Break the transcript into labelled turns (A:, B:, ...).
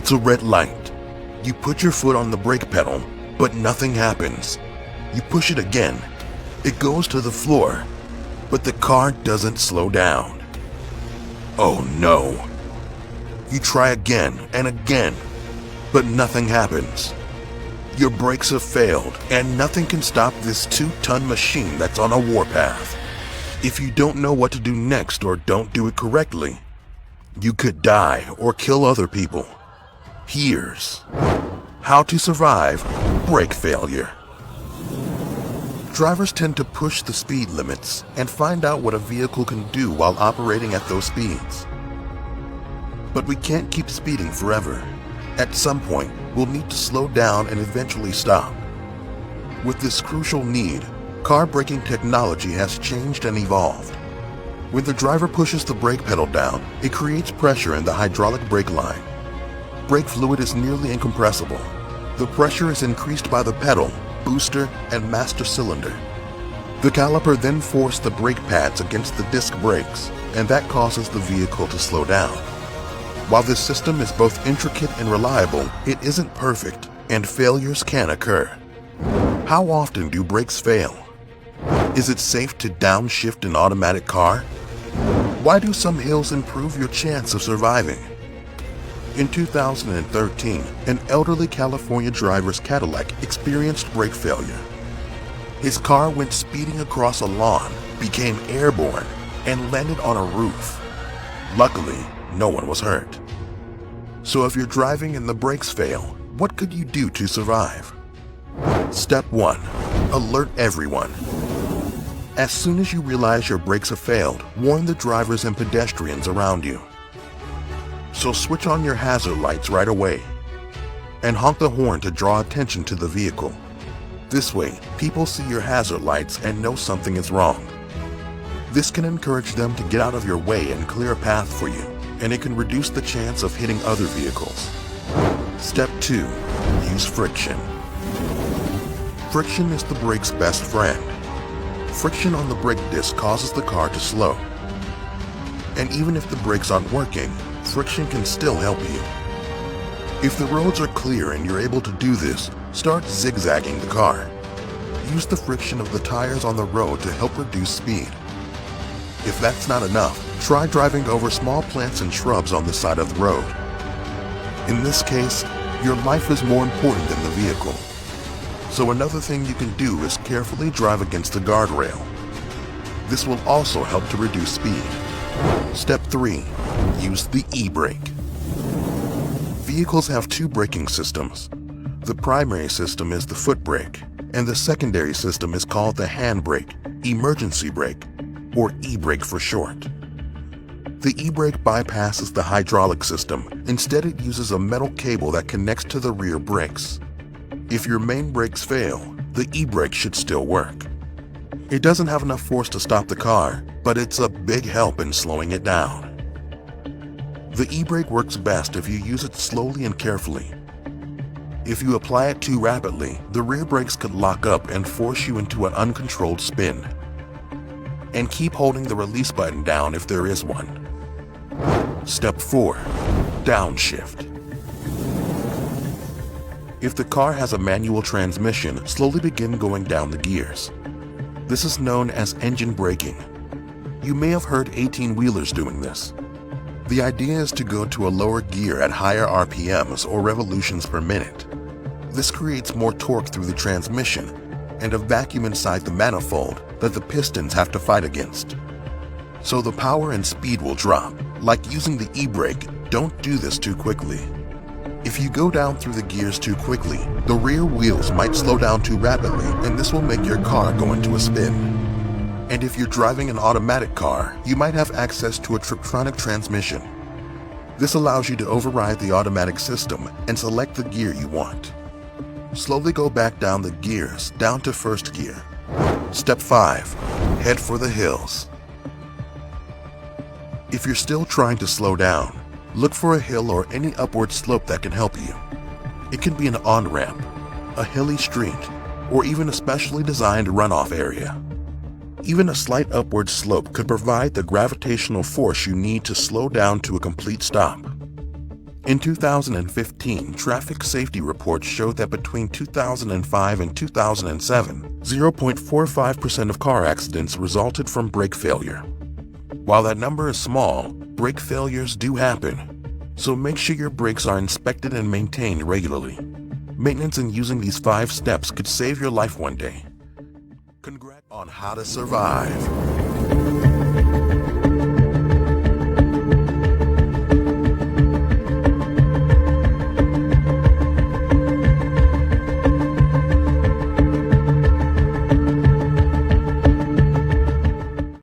A: It's a red light. You put your foot on the brake pedal, but nothing happens. You push it again. It goes to the floor, but the car doesn't slow down. Oh no. You try again and again, but nothing happens. Your brakes have failed, and nothing can stop this 2-ton machine that's on a warpath. If you don't know what to do next or don't do it correctly, you could die or kill other people. Here's how to survive brake failure. Drivers tend to push the speed limits and find out what a vehicle can do while operating at those speeds. But we can't keep speeding forever. At some point, we'll need to slow down and eventually stop. With this crucial need, car braking technology has changed and evolved. When the driver pushes the brake pedal down, it creates pressure in the hydraulic brake line. Brake fluid is nearly incompressible. The pressure is increased by the pedal, booster, and master cylinder. The caliper then forces the brake pads against the disc brakes, and that causes the vehicle to slow down. While this system is both intricate and reliable, it isn't perfect, and failures can occur. How often do brakes fail? Is it safe to downshift an automatic car? Why do some hills improve your chance of surviving? In 2013, an elderly California driver's Cadillac experienced brake failure. His car went speeding across a lawn, became airborne, and landed on a roof. Luckily, no one was hurt. So if you're driving and the brakes fail, what could you do to survive? Step 1. Alert everyone. As soon as you realize your brakes have failed, warn the drivers and pedestrians around you. So switch on your hazard lights right away and honk the horn to draw attention to the vehicle. This way, people see your hazard lights and know something is wrong. This can encourage them to get out of your way and clear a path for you, and it can reduce the chance of hitting other vehicles. Step 2. Use friction. Friction is the brake's best friend. Friction on the brake disc causes the car to slow. And even if the brakes aren't working, friction can still help you. If the roads are clear and you're able to do this, start zigzagging the car. Use the friction of the tires on the road to help reduce speed. If that's not enough, try driving over small plants and shrubs on the side of the road. In this case, your life is more important than the vehicle. So another thing you can do is carefully drive against the guardrail. This will also help to reduce speed. Step 3. Use the e-brake. Vehicles have 2 braking systems. The primary system is the foot brake, and the secondary system is called the hand brake, emergency brake, or e-brake for short. The e-brake bypasses the hydraulic system. Instead, it uses a metal cable that connects to the rear brakes. If your main brakes fail, the e-brake should still work. It doesn't have enough force to stop the car, but it's a big help in slowing it down. The e-brake works best if you use it slowly and carefully. If you apply it too rapidly, the rear brakes could lock up and force you into an uncontrolled spin. And keep holding the release button down if there is one. Step 4. Downshift. If the car has a manual transmission, slowly begin going down the gears. This is known as engine braking. You may have heard 18-wheelers doing this. The idea is to go to a lower gear at higher RPMs or revolutions per minute. This creates more torque through the transmission and a vacuum inside the manifold that the pistons have to fight against. So the power and speed will drop. Like using the e-brake, don't do this too quickly. If you go down through the gears too quickly, the rear wheels might slow down too rapidly, and this will make your car go into a spin. And if you're driving an automatic car, you might have access to a Triptronic transmission. This allows you to override the automatic system and select the gear you want. Slowly go back down the gears, down to first gear. Step 5. Head for the hills. If you're still trying to slow down, look for a hill or any upward slope that can help you. It can be an on-ramp, a hilly street, or even a specially designed runoff area. Even a slight upward slope could provide the gravitational force you need to slow down to a complete stop. In 2015, traffic safety reports showed that between 2005 and 2007, 0.45% of car accidents resulted from brake failure. While that number is small, brake failures do happen, so make sure your brakes are inspected and maintained regularly. Maintenance and using these 5 steps could save your life one day. Congrats on how to survive.